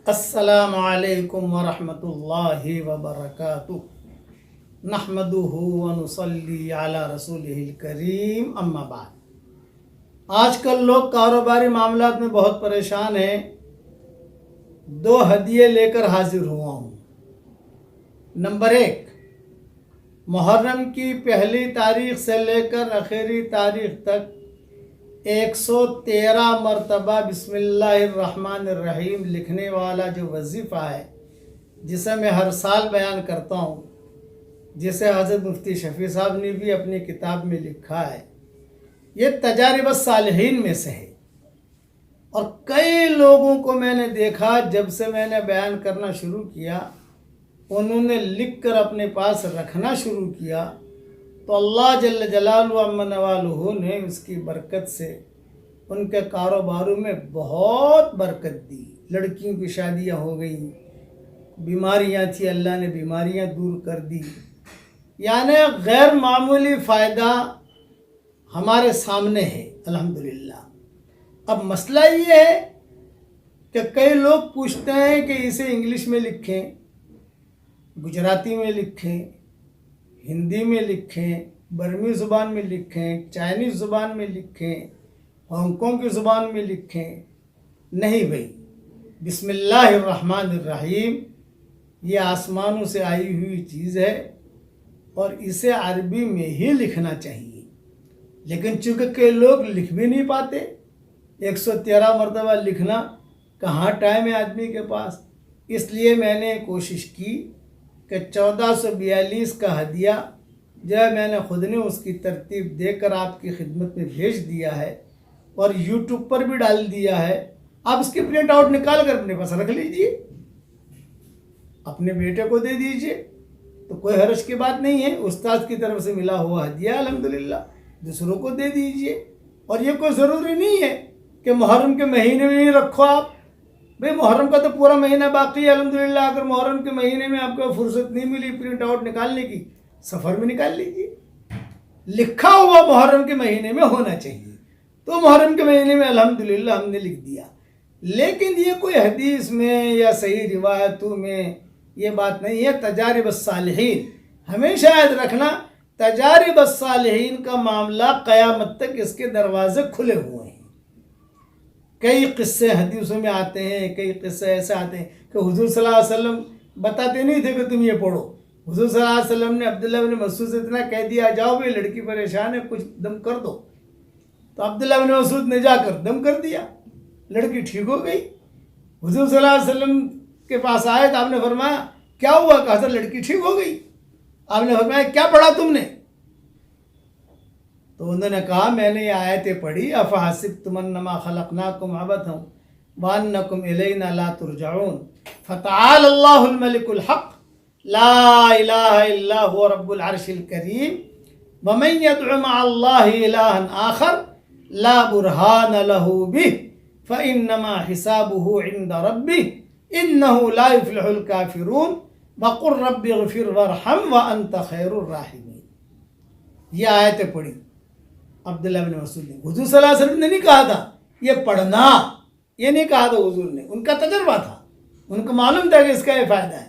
السلام علیکم ورحمۃ اللہ وبرکاتہ نحمدہ ونصلی علی رسولہ الکریم اما بعد۔ آج کل لوگ کاروباری معاملات میں بہت پریشان ہیں۔ 2 ہدیے لے کر حاضر ہوا ہوں۔ نمبر 1، محرم کی پہلی تاریخ سے لے کر آخری تاریخ تک 113 مرتبہ بسم اللہ الرحمن الرحیم لکھنے والا جو وظیفہ ہے، جسے میں ہر سال بیان کرتا ہوں، جسے حضرت مفتی شفیع صاحب نے بھی اپنی کتاب میں لکھا ہے، یہ تجارب الصالحین میں سے ہے۔ اور کئی لوگوں کو میں نے دیکھا، جب سے میں نے بیان کرنا شروع کیا، انہوں نے لکھ کر اپنے پاس رکھنا شروع کیا، تو اللہ جل جلالہ عم نوالہ نے اس کی برکت سے ان کے کاروباروں میں بہت برکت دی۔ لڑکیوں کی شادیاں ہو گئیں، بیماریاں تھیں، اللہ نے بیماریاں دور کر دی، یعنی غیر معمولی فائدہ ہمارے سامنے ہے الحمدللہ۔ اب مسئلہ یہ ہے کہ کئی لوگ پوچھتے ہیں کہ اسے انگلش میں لکھیں، گجراتی میں لکھیں، ہندی میں لکھیں، برمی زبان میں لکھیں، چائنیز زبان میں لکھیں، ہانگ کانگ کی زبان میں لکھیں۔ نہیں بھائی، بسم اللہ الرحمن الرحیم یہ آسمانوں سے آئی ہوئی چیز ہے اور اسے عربی میں ہی لکھنا چاہیے، لیکن چونکہ کئی لوگ لکھ بھی نہیں پاتے، 113 مرتبہ لکھنا کہاں ٹائم ہے آدمی کے پاس، اس لیے میں نے کوشش کی کہ 1442 کا ہدیہ جو ہے میں نے خود نے اس کی ترتیب دے کر آپ کی خدمت میں بھیج دیا ہے اور یوٹیوب پر بھی ڈال دیا ہے۔ آپ اس کی پرنٹ آؤٹ نکال کر اپنے پاس رکھ لیجئے، اپنے بیٹے کو دے دیجئے، تو کوئی حرج کی بات نہیں ہے۔ استاد کی طرف سے ملا ہوا ہدیہ الحمدللہ دوسروں کو دے دیجئے۔ اور یہ کوئی ضروری نہیں ہے کہ محرم کے مہینے میں ہی رکھو آپ، بھئی محرم کا تو پورا مہینہ باقی ہے الحمدللہ۔ اگر محرم کے مہینے میں آپ کو فرصت نہیں ملی پرنٹ آؤٹ نکالنے کی، سفر میں نکال لیجیے۔ لکھا ہوا محرم کے مہینے میں ہونا چاہیے، تو محرم کے مہینے میں الحمدللہ ہم نے لکھ دیا۔ لیکن یہ کوئی حدیث میں یا صحیح روایتوں میں یہ بات نہیں ہے۔ تجارب الصالحین ہمیشہ یاد رکھنا، تجارب الصالحین کا معاملہ قیامت تک اس کے دروازے کھلے ہوئے ہیں۔ کئی قصے حدیثوں میں آتے ہیں، کئی قصے ایسے آتے ہیں کہ حضور صلی اللہ علیہ وسلم بتاتے نہیں تھے کہ تم یہ پڑھو۔ حضور صلی اللہ علیہ وسلم نے عبداللہ بن مسعود سے اتنا کہہ دیا، جاؤ بھائی لڑکی پریشان ہے، کچھ دم کر دو، تو عبداللہ بن مسعود نے جا کر دم کر دیا، لڑکی ٹھیک ہو گئی۔ حضور صلی اللہ علیہ وسلم کے پاس آئے تو آپ نے فرمایا کیا ہوا؟ کہا تھا لڑکی ٹھیک ہو گئی۔ آپ نے فرمایا کیا پڑھا تم نے؟ تو انہوں نے کہا میں نے یہ آیتیں پڑھی، افحسبتم انما خلقناکم عبثا وانکم الینا لا ترجعون فتعالی اللہ الملک الحق لا الہ الا هو رب العرش الکریم ومن يدع مع اللہ الہا آخر لا برہان له به فانما حسابه عند ربه انه لا يفلح الكافرون وقل رب اغفر وارحم وانت خیر الراحمین۔ یہ آیتیں پڑھی عبداللہ بن مسعود نے۔ حضور صلی اللہ علیہ وسلم نے نہیں کہا تھا یہ پڑھنا، یہ نہیں کہا تھا حضور نے، ان کا تجربہ تھا، ان کو معلوم تھا کہ اس کا یہ فائدہ ہے۔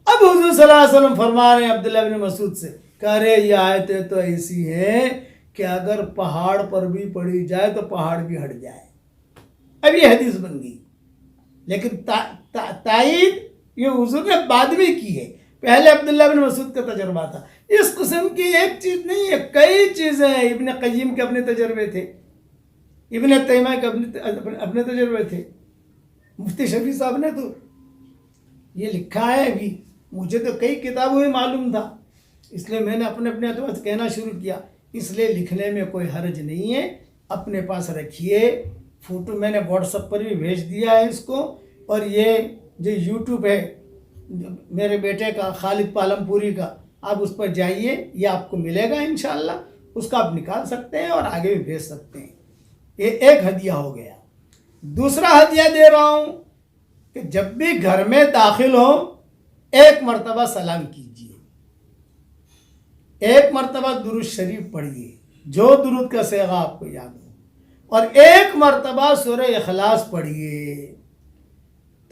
اب حضور صلی اللہ علیہ وسلم فرما رہے ہیں عبداللہ بن مسعود سے، کہہ رہے یہ آیتیں تو ایسی ہیں کہ اگر پہاڑ پر بھی پڑھی جائے تو پہاڑ بھی ہٹ جائے۔ اب یہ حدیث بن گئی، لیکن تائید یہ حضور نے بعد میں کی ہے، پہلے عبداللہ بن مسعود کا تجربہ تھا۔ اس قسم کی ایک چیز نہیں ہے، کئی چیزیں ہیں۔ ابن قیم کے اپنے تجربے تھے، ابن تیمیہ کے اپنے تجربے تھے، مفتی شفیع صاحب نے تو یہ لکھا ہے ابھی، مجھے تو کئی کتابوں میں معلوم تھا، اس لیے میں نے اپنے اعتبار سے کہنا شروع کیا۔ اس لیے لکھنے میں کوئی حرج نہیں ہے، اپنے پاس رکھیے۔ فوٹو میں نے واٹس ایپ پر بھی بھیج دیا ہے اس کو، اور یہ جو یوٹیوب ہے میرے بیٹے کا خالد پالم پوری کا، آپ اس پر جائیے، یہ آپ کو ملے گا انشاءاللہ، اس کا آپ نکال سکتے ہیں اور آگے بھی بھیج سکتے ہیں۔ یہ ایک ہدیہ ہو گیا۔ دوسرا ہدیہ دے رہا ہوں کہ جب بھی گھر میں داخل ہو 1 مرتبہ سلام کیجیے، 1 مرتبہ درود شریف پڑھیے، جو درود کا صیغہ آپ کو یاد ہو، اور 1 مرتبہ سورہ اخلاص پڑھیے۔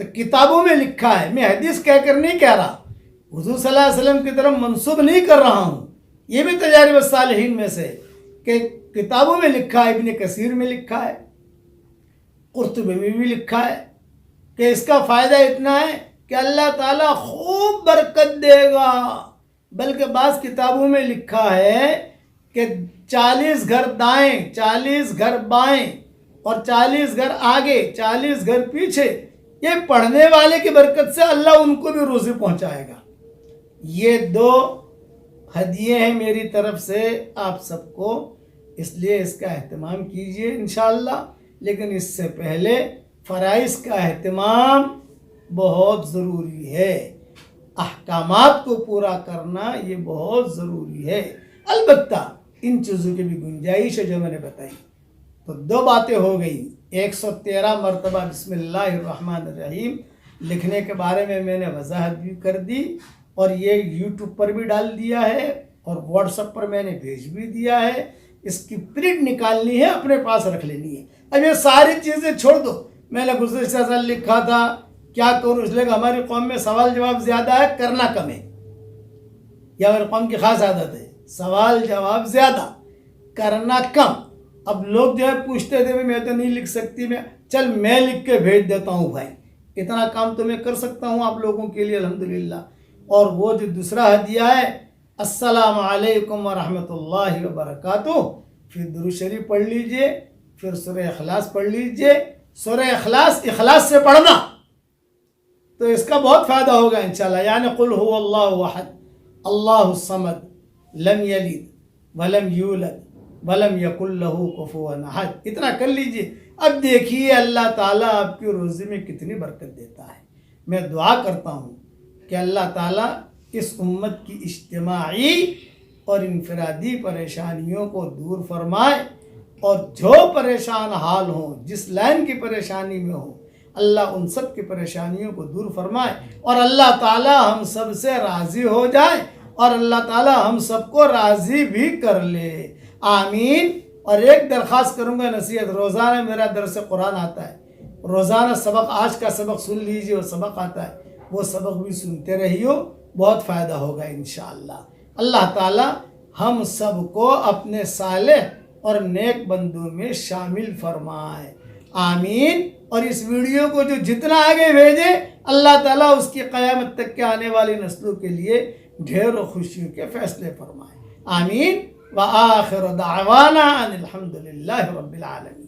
تو کتابوں میں لکھا ہے، میں حدیث کہہ کر نہیں کہہ رہا، حضور صلی اللہ علیہ وسلم کی طرف منسوب نہیں کر رہا ہوں، یہ بھی تجارب الصالحین میں سے کہ کتابوں میں لکھا ہے، ابن کثیر میں لکھا ہے، قرطبی میں بھی لکھا ہے کہ اس کا فائدہ اتنا ہے کہ اللہ تعالیٰ خوب برکت دے گا۔ بلکہ بعض کتابوں میں لکھا ہے کہ 40 گھر دائیں، 40 گھر بائیں اور 40 گھر آگے، 40 گھر پیچھے، یہ پڑھنے والے کی برکت سے اللہ ان کو بھی روزی پہنچائے گا۔ یہ 2 ہدیے ہیں میری طرف سے آپ سب کو، اس لیے اس کا اہتمام کیجئے انشاءاللہ۔ لیکن اس سے پہلے فرائض کا اہتمام بہت ضروری ہے، احکامات کو پورا کرنا یہ بہت ضروری ہے۔ البتہ ان چیزوں کی بھی گنجائش ہے جو میں نے بتائی۔ تو 2 باتیں ہو گئی، 113 مرتبہ بسم اللہ الرحمن الرحیم لکھنے کے بارے میں نے وضاحت بھی کر دی، اور یہ یوٹیوب پر بھی ڈال دیا ہے اور واٹس ایپ پر میں نے بھیج بھی دیا ہے۔ اس کی پرنٹ نکالنی ہے، اپنے پاس رکھ لینی ہے۔ اب یہ ساری چیزیں چھوڑ دو، میں نے گزشتہ سال لکھا تھا کیا کروں، اس لیے کہ ہماری قوم میں سوال جواب زیادہ ہے، کرنا کم ہے، یہ ہماری قوم کی خاص عادت ہے، سوال جواب زیادہ کرنا کم۔ اب لوگ جو ہے پوچھتے تھے میں تو نہیں لکھ سکتی، میں لکھ کے بھیج دیتا ہوں بھائی، اتنا کام تو میں کر سکتا ہوں آپ لوگوں کے لیے الحمدللہ۔ اور وہ جو دوسرا ہدیہ ہے، السلام علیکم ورحمۃ اللہ وبرکاتہ، پھر درود شریف پڑھ لیجئے، پھر سورہ اخلاص پڑھ لیجئے۔ سورہ اخلاص سے پڑھنا تو اس کا بہت فائدہ ہوگا انشاءاللہ، یعنی قل هو اللہ احد اللہ الصمد لم یلد ولم یولد ولم یکن لہ کفوا احد، اتنا کر لیجئے۔ اب دیکھیے اللہ تعالیٰ آپ کی روزی میں کتنی برکت دیتا ہے۔ میں دعا کرتا ہوں کہ اللہ تعالیٰ اس امت کی اجتماعی اور انفرادی پریشانیوں کو دور فرمائے، اور جو پریشان حال ہوں، جس لائن کی پریشانی میں ہوں، اللہ ان سب کی پریشانیوں کو دور فرمائے، اور اللہ تعالیٰ ہم سب سے راضی ہو جائے، اور اللہ تعالیٰ ہم سب کو راضی بھی کر لے، آمین۔ اور ایک درخواست کروں گا، نصیحت، روزانہ میرا درس قرآن آتا ہے، روزانہ سبق، آج کا سبق سن لیجئے، وہ سبق آتا ہے، وہ سبق بھی سنتے رہیو، بہت فائدہ ہوگا انشاءاللہ۔ اللہ تعالیٰ ہم سب کو اپنے صالح اور نیک بندوں میں شامل فرمائے، آمین۔ اور اس ویڈیو کو جو جتنا آگے بھیجے، اللہ تعالیٰ اس کی قیامت تک کے آنے والی نسلوں کے لیے ڈھیر و خوشیوں کے فیصلے فرمائے، آمین۔ وآخر دعوانا ان الحمد للہ رب العالمین۔